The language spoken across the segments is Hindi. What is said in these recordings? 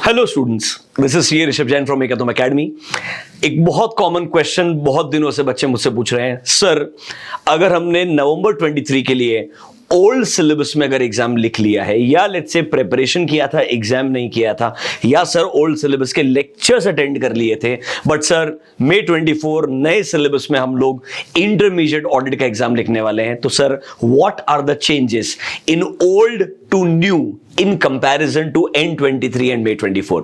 Hello students, this is C Rishabh Jain from Ekam academy. एक बहुत कॉमन क्वेश्चन बहुत दिनों से बच्चे मुझसे पूछ रहे हैं, सर अगर हमने नवंबर 23 के लिए ओल्ड सिलेबस में अगर एग्जाम लिख लिया है या लेट्स से प्रिपरेशन किया था, एग्जाम नहीं किया था, या सर ओल्ड सिलेबस के लेक्चर्स अटेंड कर लिए थे, बट सर मई 24 नए सिलेबस में हम लोग इंटरमीडिएट ऑडिट का एग्जाम लिखने वाले हैं, तो sir what are the changes in old to new in comparison to N23 and May 24।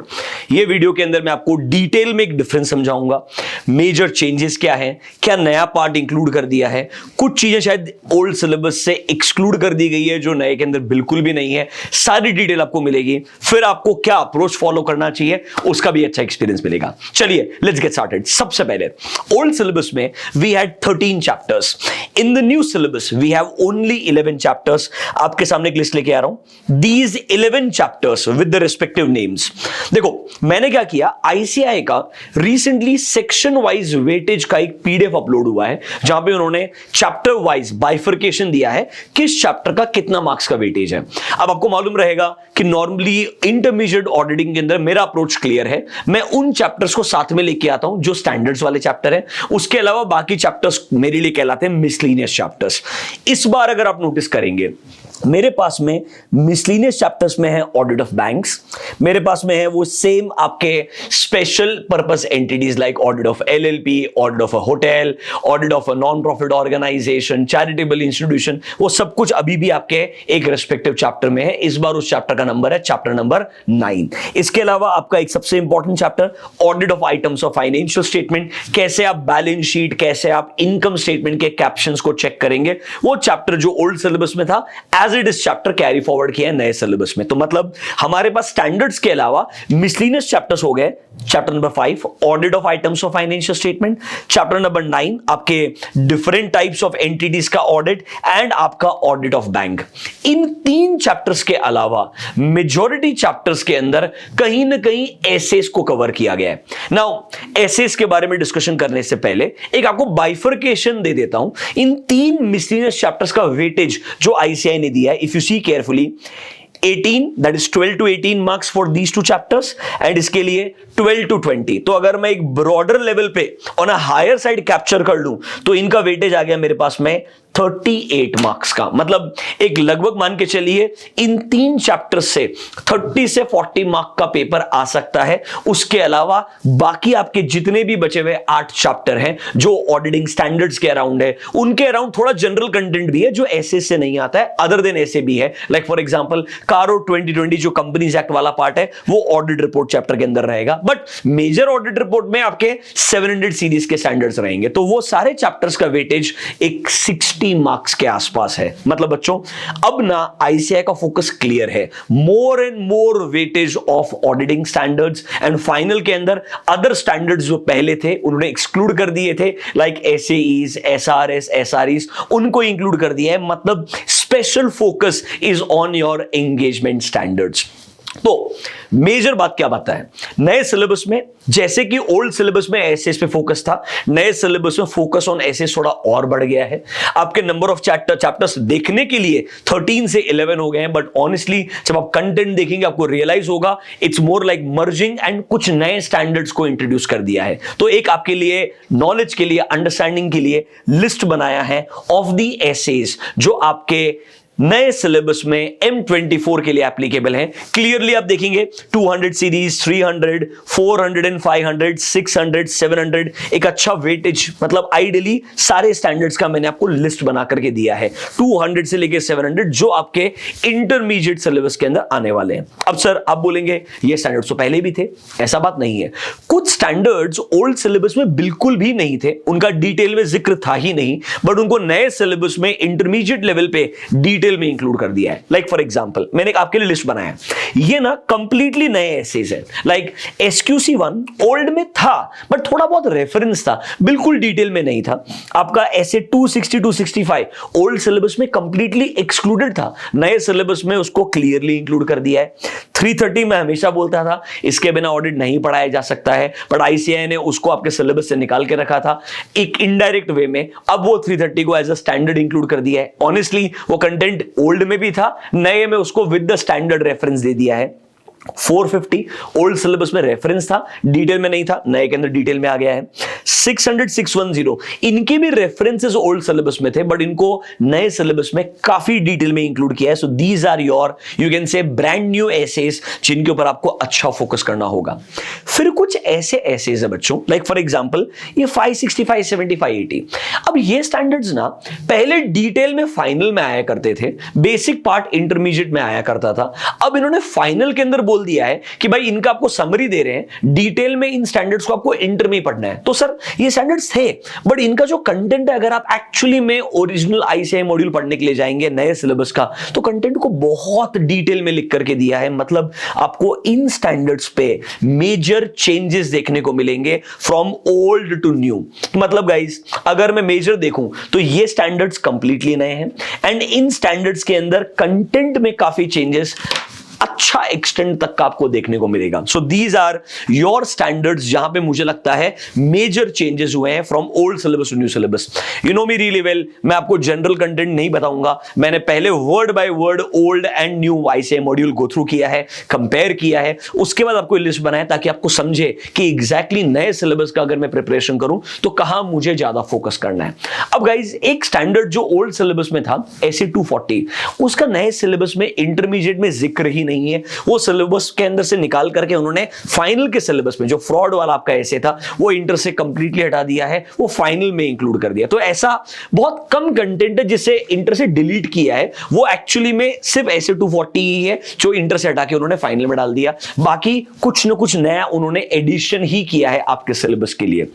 ये वीडियो के अंदर मैं आपको डिटेल में एक डिफरेंस समझाऊंगा, मेजर चेंजेस क्या है, क्या नया पार्ट इंक्लूड कर दिया है, कुछ चीजें शायद ओल्ड सिलेबस से एक्सक्लूड कर दी गई है जो नए के अंदर बिल्कुल भी नहीं है, सारी डिटेल आपको मिलेगी। फिर आपको क्या अप्रोच फॉलो करना चाहिए उसका भी अच्छा एक्सपीरियंस मिलेगा। चलिए लेट्स गेट स्टार्टेड। सबसे पहले ओल्ड सिलेबस में we had 13 chapters, in the new syllabus we have only 11 chapters. आपके सामने एक लिस्ट लेके आ रहा हूं, these 11 chapters with the respective names. देखो मैंने क्या किया, आईसीएआई का रिसेंटली सेक्शन वाइज वेटेज का एक पीडीएफ अपलोड हुआ है जहां पे उन्होंने चैप्टर वाइज बाइफर्केशन दिया है, किस चैप्टर का कितना मार्क्स का वेटेज है। अब आपको मालूम रहेगा कि नॉर्मली इंटरमीडिएट ऑडिटिंग के अंदर मेरा अप्रोच क्लियर है, मैं उन चैप्टर्स को साथ में लेके आता हूं जो स्टैंडर्ड्स वाले चैप्टर है, उसके अलावा बाकी चैप्टर्स मेरे लिए कहलाते हैं मिसलिनियस चैप्टर्स। इस बार अगर आप नोटिस करेंगे मेरे पास में मिसलिनियस चैप्टर्स में है ऑडिट ऑफ बैंक्स, मेरे पास में है वो सेम आपके special purpose entities like audit of LLP, audit of a hotel, audit of a non profit organisation, charitable institution, वो सब कुछ अभी भी आपके एक रेस्पेक्टिव चैप्टर में है। इस बार उस चैप्टर का नंबर है चैप्टर नंबर 9। इसके अलावा आपका एक सबसे important chapter audit of items of financial statement, कैसे आप बैलेंस शीट, कैसे आप इनकम स्टेटमेंट के कैप्शंस को चेक करेंगे, वो चैप्टर जो ओल्ड सिलेबस में था as it is chapter carry forward किया है नए सिलेबस में। तो मतलब हमारे पास स्टैंडर्ड्स के अलावा मिसलिनियस चैप्टर्स हो गए, chapter number 5 audit of items of financial statement, chapter number 9 आपके डिफरेंट टाइप्स ऑफ एंटिटीज का ऑडिट एंड आपका audit of bank. In 3 chapters के अलावा मेजॉरिटी चैप्टर्स के अंदर कहीं ना कहीं एसेस को कवर किया गया है। नाउ एसेस के बारे में डिस्कशन करने से पहले एक आपको बाइफर्केशन दे देता हूं इन 3 मिसलिनियस चैप्टर्स का वेटेज जो आईसीएआई ने दिया है। If you see carefully 18, that is 12 to 18 marks for these two chapters and इसके लिए 12 to 20। तो अगर मैं एक ब्रॉडर लेवल पे on a higher side capture कर लूं तो इनका वेटेज आ गया मेरे पास में 38 मार्क्स का। मतलब एक लगभग मान के चलिए इन 3 चैप्टर से 30 से 40 मार्क का पेपर आ सकता है। उसके अलावा बाकी आपके जितने भी बचे हुए 8 चैप्टर हैं जो ऑडिटिंग स्टैंडर्ड्स के अराउंड है, उनके अराउंड थोड़ा जनरल कंटेंट भी है जो ऐसे से नहीं आता है, अदर देन ऐसे भी है। लाइक फॉर एग्जांपल कारो 2020 जो कंपनीज एक्ट वाला पार्ट है वो ऑडिट रिपोर्ट चैप्टर के अंदर रहेगा, बट मेजर ऑडिट रिपोर्ट में आपके 700 सीरीज के स्टैंडर्ड्स रहेंगे। तो वो सारे चैप्टर्स का वेटेज एक 60 मार्क्स के आसपास है। मतलब बच्चों अब ना आईसीएआई का फोकस क्लियर है, more and more weightage of auditing standards and final के अंदर अदर स्टैंडर्ड्स जो पहले थे उन्होंने एक्सक्लूड कर दिए थे, लाइक एसएईज, एसआरएस, एसआरईज, उनको इंक्लूड कर दिया है। मतलब special focus is on your engagement standards. तो मेजर बात क्या बात है, नए सिलेबस में जैसे कि ओल्ड सिलेबस में एसेस पे फोकस था, नए सिलेबस में फोकस ऑन एसेस थोड़ा और बढ़ गया है। आपके नंबर ऑफ चैप्टर्स देखने के लिए 13 से 11 हो गए हैं, बट ऑनेस्टली जब आप कंटेंट देखेंगे आपको रियलाइज होगा it's more like merging and कुछ नए स्टैंडर्ड्स को इंट्रोड्यूस कर दिया है। तो एक आपके लिए नॉलेज के लिए, अंडरस्टैंडिंग के लिए लिस्ट बनाया है ऑफ द एसेस जो आपके नए सिलेबस में M24 के लिए एप्लीकेबल है। क्लियरली आप देखेंगे 200 सीरीज, 300, 400 एंड 500, 600, 700, एक अच्छा वेटेज। मतलब आइडियली सारे स्टैंडर्ड्स का मैंने आपको लिस्ट बना करके दिया है 200 से लेके 700 जो आपके इंटरमीडिएट सिलेबस के अंदर आने वाले हैं। अब सर आप बोलेंगे ये स्टैंडर्ड्स तो पहले भी थे, ऐसा बात नहीं है। कुछ स्टैंडर्ड्स ओल्ड सिलेबस में बिल्कुल भी नहीं थे, उनका डिटेल में जिक्र था ही नहीं, बट उनको नए सिलेबस में इंटरमीडिएट लेवल पे डिटेल में इंक्लूड कर दिया है। लाइक फॉर एग्जांपल मैंने आपके लिए लिस्ट बनाया, ये ना कंप्लीटली नए एसेज है। लाइक SQC1 ओल्ड में था बट थोड़ा बहुत रेफरेंस था, बिल्कुल डिटेल में नहीं था। आपका ऐसे 260 265 ओल्ड सिलेबस में कंप्लीटली एक्सक्लूडेड था, नए सिलेबस में उसको क्लियरली इंक्लूड कर दिया है। 330 में हमेशा बोलता था इसके बिना ऑडिट नहीं पढ़ाया जा सकता है, बट आईसीएआई ने उसको आपके सिलेबस से निकाल के रखा था एक इनडायरेक्ट वे में। अब वो 330 को एज अ स्टैंडर्ड इंक्लूड कर दिया है। ऑनेस्टली वो कंटेंट ओल्ड में भी था, नए में उसको विद द स्टैंडर्ड रेफरेंस दे दिया है। 450 ओल्ड सिलेबस में रेफरेंस था, डिटेल में नहीं था, नए के अंदर डिटेल में आ गया है। 600 610 इनके भी रेफरेंसेस ओल्ड सिलेबस में थे, बट इनको नए सिलेबस में काफी डिटेल में इंक्लूड किया है। So these are your you can say brand new SAs जिनके ऊपर आपको अच्छा फोकस करना होगा। फिर कुछ ऐसे एसेज है बच्चों, लाइक फॉर एग्जांपल ये 565 75 80। अब ये स्टैंडर्ड्स ना पहले डिटेल में फाइनल में आया करते थे, बेसिक पार्ट इंटरमीडिएट में आया करता था। अब इन्होंने फाइनल के अंदर बोल दिया है कि भाई इनका आपको समरी दे रहे हैं, डिटेल में इन स्टैंडर्ड्स को आपको इंटर में पढ़ना है। तो सर ये स्टैंडर्ड्स थे, बट इनका जो कंटेंट है, अगर आप एक्चुअली में ओरिजिनल आईसीएआई मॉड्यूल पढ़ने के लिए जाएंगे नए सिलेबस का, तो कंटेंट को बहुत डिटेल में लिख करके दिया है। मतलब आपको इन स्टैंडर्ड्स पे मेजर चेंजेस देखने को मिलेंगे फ्रॉम ओल्ड टू न्यू। मतलब गाइस अगर मैं मेजर देखूं तो ये स्टैंडर्ड्स कंप्लीटली नए हैं, एंड इन स्टैंडर्ड्स के अंदर कंटेंट में काफी चेंजेस अच्छा एक्सटेंड तक का आपको देखने को मिलेगा। So these are your standards जहां पे मुझे लगता है मेजर चेंजेस हुए हैं from old syllabus to new syllabus. You know me really well, मैं आपको जनरल कंटेंट नहीं बताऊंगा, मैंने पहले word by word old and new ICAI module go through किया है, कंपेयर किया है, उसके बाद आपको लिस्ट बनाया ताकि आपको समझे कि एग्जैक्टली नए सिलेबस का अगर मैं प्रिपरेशन करूं तो कहां मुझे ज्यादा फोकस करना है। अब गाइज एक स्टैंडर्ड जो ओल्ड सिलेबस में था एसए 240, उसका नए सिलेबस में इंटरमीडिएट में जिक्र ही नहीं है। वो सिलेबस के अंदर से निकाल करके उन्होंने फाइनल के सिलेबस में जो फ्रॉड वाला आपका ऐसे था वो इंटर से कंप्लीटली हटा दिया है, वो फाइनल में इंक्लूड कर दिया। तो ऐसा बहुत कम कंटेंट है जिसे इंटर से डिलीट किया है, वो एक्चुअली में सिर्फ ऐसे 240 ही है जो इंटर से हटा के उन्होंने फाइनल में डाल दिया। बाकी कुछ ना कुछ नया उन्होंने एडिशन ही किया है आपके सिलेबस के लिए।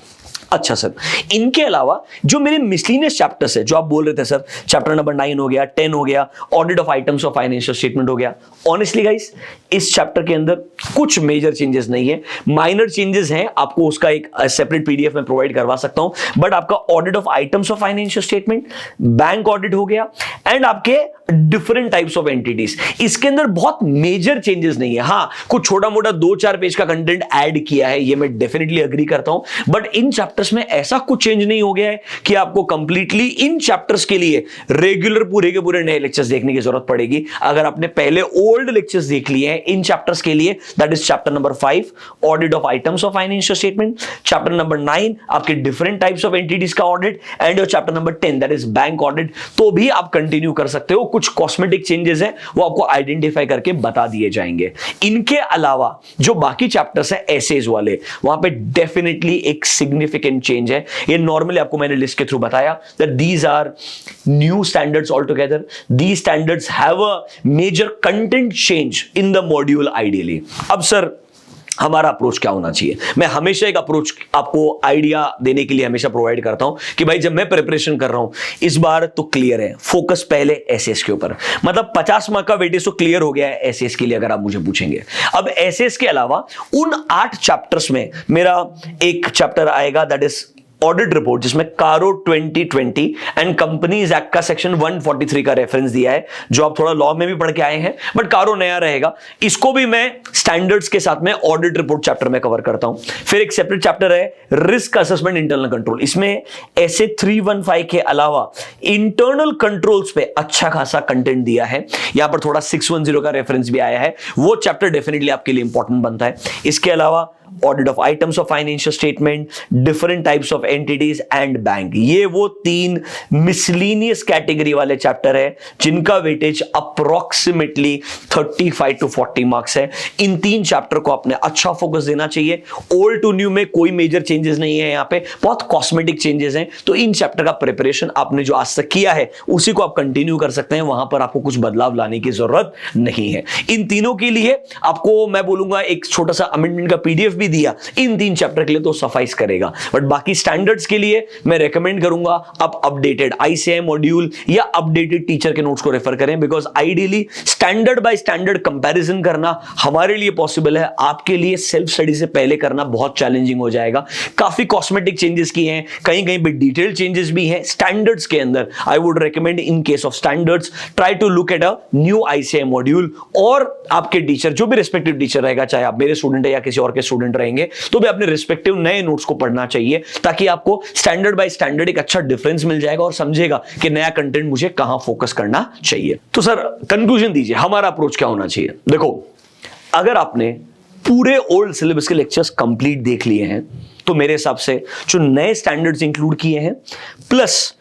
अच्छा सर, इनके अलावा जो मेरे मिसलिनियस चैप्टर्स है जो आप बोल रहे थे सर, चैप्टर नंबर 9 हो गया, 10 हो गया, audit of items of financial statement हो गया। ऑनेस्टली गाइस इस चैप्टर के अंदर कुछ मेजर चेंजेस नहीं है, माइनर चेंजेस हैं, आपको उसका एक सेपरेट पीडीएफ में प्रोवाइड करवा सकता हूं। बट आपका audit of items of financial statement, bank audit हो गया, एंड आपके डिफरेंट टाइप्स ऑफ एंटिटीज, इसके अंदर बहुत मेजर चेंजेस नहीं है। हाँ, कुछ छोटा मोटा 2-4 पेज का कंटेंट ऐड किया है, ये मैं डेफिनेटली एग्री करता हूं, बट इन चैप्टर्स में ऐसा कुछ चेंज नहीं हो गया है कि आपको कंप्लीटली इन चैप्टर्स के लिए रेगुलर पूरे के पूरे नए लेक्चर्स देखने की जरूरत पड़ेगी। अगर आपने पहले ओल्ड लेक्चर्स देख लिए हैं इन चैप्टर्स के लिए, that is chapter number 5 audit of items of financial statement, chapter number 9 आपके डिफरेंट टाइप्स ऑफ एंटिटीज का audit, and your chapter number 10 that is bank audit, तो भी आप कंटिन्यू कर सकते हो। कुछ कॉस्मेटिक चेंजेस हैं वो आपको आइडेंटिफाई करके बता दिए जाएंगे। इनके अलावा जो बाकी चैप्टर्स हैं एसेज वाले, वहां पे डेफिनेटली एक सिग्निफिकेंट चेंज है। ये नॉर्मली आपको मैंने लिस्ट के थ्रू बताया that these are new standards all together, these standards have a major content change in the module ideally. अब सर हमारा अप्रोच क्या होना चाहिए? मैं हमेशा एक अप्रोच आपको आइडिया देने के लिए हमेशा प्रोवाइड करता हूं कि भाई जब मैं प्रिपरेशन कर रहा हूं इस बार तो क्लियर है, फोकस पहले एसएस के ऊपर। मतलब 50 मार्क का वेटेज तो क्लियर हो गया है एसएस के लिए अगर आप मुझे पूछेंगे। अब एसएस के अलावा उन 8 चैप्टर्स में मेरा एक चैप्टर आएगा दैट इज ऑडिट रिपोर्ट, जिसमें कारो 2020 एंड कंपनीज एक्ट का सेक्शन 143 का रेफरेंस दिया है, जो आप थोड़ा लॉ में भी पढ़ के आए हैं, बट कारो नया रहेगा। इसको भी मैं स्टैंडर्ड्स के साथ में ऑडिट रिपोर्ट चैप्टर में कवर करता हूं। फिर एक सेपरेट चैप्टर है रिस्क असेसमेंट इंटरनल कंट्रोल, इसमें ऐसे 315 के अलावा इंटरनल कंट्रोल्स पे अच्छा खासा कंटेंट दिया है। यहां पर थोड़ा 610 का रेफरेंस भी आया है, वो चैप्टर डेफिनेटली आपके लिए इंपॉर्टेंट बनता है। इसके अलावा audit of items of financial statement, different types of entities and bank, ये वो 3 मिसलिनियस कैटेगरी वाले चैप्टर है जिनका वेटेज अप्रोक्सीमेटली 35 to 40 मार्क्स है। इन 3 चैप्टर को आपने अच्छा फोकस देना चाहिए। ओल्ड टू न्यू में कोई मेजर चेंजेस नहीं है, यहां पे बहुत कॉस्मेटिक चेंजेस हैं, तो इन चैप्टर का प्रिपरेशन आपने जो आज तक किया है उसी को आप कंटिन्यू कर सकते हैं, वहां पर आपको कुछ बदलाव लाने की जरूरत नहीं है। इन तीनों के लिए आपको मैं बोलूंगा एक छोटा सा अमेंडमेंट का पीडीएफ भी दिया इन 3 चैप्टर के लिए तो सफाइस करेगा, बट बाकी स्टैंडर्ड्स के लिए मैं रेकमेंड करूंगा आप अपडेटेड आईसीआई मॉड्यूल या अपडेटेड टीचर के नोट्स को रेफर करें, because ideally standard by standard comparison करना हमारे लिए पॉसिबल है, आपके लिए सेल्फ स्टडी से पहले करना बहुत चैलेंजिंग हो जाएगा। काफी कॉस्मेटिक चेंजेस किए हैं, कहीं कहीं पे डिटेल्ड चेंजेस भी हैं स्टैंडर्ड्स के अंदर। I would recommend in case of standards try to look at a new ICAI module, और आपके टीचर जो भी रिस्पेक्टिव टीचर रहेगा, चाहे आप मेरे स्टूडेंट है या किसी और के स्टूडेंट रहेंगे, तो भी अपने रिस्पेक्टिव नए नोट्स को पढ़ना चाहिए, ताकि आपको स्टैंडर्ड बाय स्टैंडर्ड एक अच्छा डिफरेंस मिल जाएगा और समझेगा कि नया कंटेंट मुझे कहां फोकस करना चाहिए। तो सर कंक्लूजन दीजिए, हमारा अप्रोच क्या होना चाहिए? देखो, अगर आपने पूरे ओल्ड सिलेबस के लेक्चर्स कंप्लीट देख लिए हैं तो मेरे हिसाब से जो नए स्टैंडर्ड्स इंक्लूड किए हैं प्लस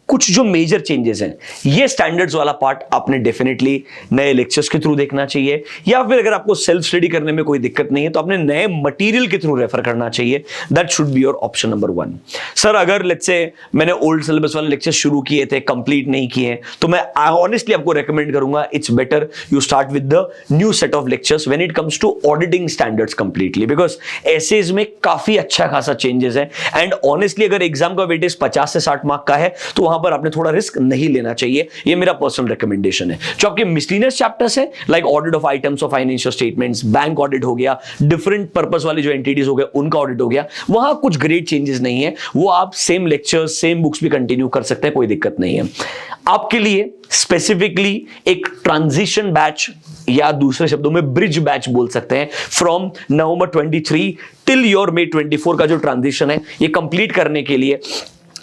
कुछ जो मेजर चेंजेस हैं, ये स्टैंडर्ड्स वाला पार्ट आपने डेफिनेटली नए लेक्चर्स के थ्रू देखना चाहिए, या फिर अगर आपको सेल्फ स्टडी करने में कोई दिक्कत नहीं है तो आपने नए मटेरियल के थ्रू रेफर करना चाहिए. That should be your option number 1. Sir अगर लेट्स से मैंने ओल्ड सिलेबस वाले लेक्चर शुरू किए थे, कंप्लीट नहीं किए, तो मैं ऑनेस्टली आपको रेकमेंड करूंगा it's better you start with the new set of lectures when it comes to auditing standards completely, because SAs में काफी अच्छा खासा चेंजेस है. एंड ऑनेस्टली अगर एग्जाम का वेटेज 50 से 60 मार्क का है तो वहां पर आपने थोड़ा रिस्क नहीं लेना चाहिए. ये मेरा पर्सनल रिकमेंडेशन है. जो आपके मिसलिनियस चैप्टर्स है like audit of items of financial statements, bank audit हो गया, डिफरेंट पर्पस वाली जो एंटिटीज हो गए उनका ऑडिट हो गया, वहां कुछ ग्रेट चेंजेस नहीं है. वो आप सेम लेक्चर्स सेम बुक्स भी कंटिन्यू कर सकते हैं, कोई दिक्कत नहीं है. आपके लिए स्पेसिफिकली एक ट्रांजिशन बैच या दूसरे शब्दों में ब्रिज बैच बोल सकते हैं, from November 23 till your May 24 का जो ट्रांजिशन है, ये कंप्लीट करने के लिए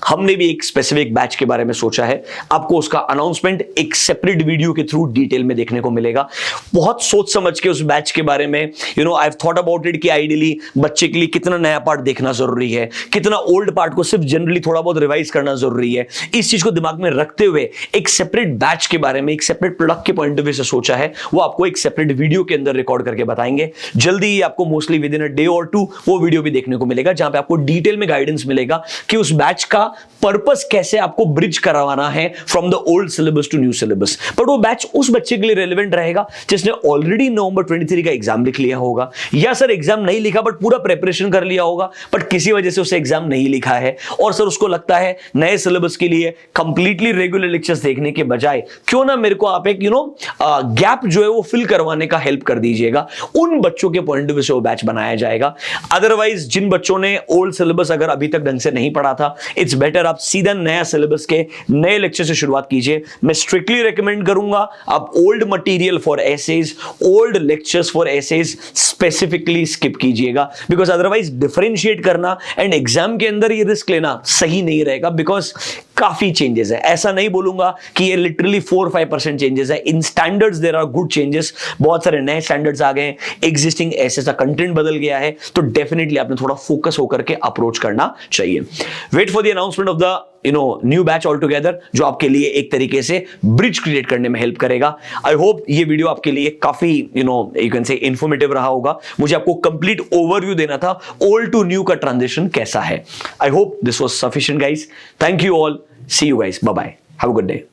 हमने भी एक स्पेसिफिक बैच के बारे में सोचा है. आपको उसका अनाउंसमेंट एक सेपरेट वीडियो के थ्रू डिटेल में देखने को मिलेगा. बहुत सोच समझ के उस बैच के बारे में I have thought about it कि आइडियली बच्चे के लिए कितना नया पार्ट देखना जरूरी है, कितना ओल्ड पार्ट को सिर्फ जनरली थोड़ा बहुत रिवाइज करना जरूरी है. इस चीज को दिमाग में रखते हुए एक सेपरेट बैच के बारे में, एक सेपरेट प्रोडक्ट के पॉइंट ऑफ व्यू से सोचा है. वो आपको एक सेपरेट वीडियो के अंदर रिकॉर्ड करके बताएंगे. जल्दी ही आपको mostly with in a day और 2 वो वीडियो भी देखने को मिलेगा, जहां पे आपको डिटेल में गाइडेंस मिलेगा कि उस बैच का पर्पस कैसे आपको ब्रिज करवाना है from the old syllabus to new syllabus. But वो बैच उस बच्चे के लिए रेलेवेंट रहेगा जिसने ऑलरेडी नवंबर 23 का एग्जाम लिख लिया होगा, या सर एग्जाम नहीं लिखा बट पूरा प्रिपरेशन कर लिया होगा, बट किसी वजह से उसे एग्जाम नहीं लिखा है और सर उसको लगता है नए सिलेबस के लिए कंप्लीटली रेगुलर लेक्चर्स देखने के बजाय क्यों ना मेरे को आप एक गैप जो है वो फिल करवाने का हेल्प कर दीजिएगा. उन बच्चों के पॉइंट ऑफ व्यू से वो बैच बनाया जाएगा. अदरवाइज जिन बच्चों ने ओल्ड सिलेबस अगर अभी तक ढंग से नहीं पढ़ा था, इट्स बेटर आप सीधा नया सिलेबस के नए लेक्चर से शुरुआत कीजिए. मैं स्ट्रिक्टली रेकमेंड करूंगा आप old material for SAs, old lectures for SAs specifically skip कीजिएगा, बिकॉज अदरवाइज डिफरेंशिएट करना एंड एग्जाम के अंदर ये रिस्क लेना सही नहीं रहेगा, बिकॉज काफी चेंजेस है. ऐसा नहीं बोलूंगा कि ये लिटरली 4-5% चेंजेस है. In standards there are good changes. बहुत सारे नए स्टैंडर्ड्स आ गए, एग्जिस्टिंग एसेज का कंटेंट बदल गया है, तो डेफिनेटली आपने थोड़ा फोकस होकर के अप्रोच करना चाहिए. Wait for the announcement of the new batch all together, जो आपके लिए एक तरीके से ब्रिज क्रिएट करने में हेल्प करेगा. आई होप ये वीडियो आपके लिए काफी यू कैन से इंफॉर्मेटिव रहा होगा. मुझे आपको कंप्लीट ओवरव्यू देना था ओल्ड टू न्यू का ट्रांजिशन कैसा है. I hope this was sufficient guys. Thank you all. See you guys. Bye bye. Have a good day.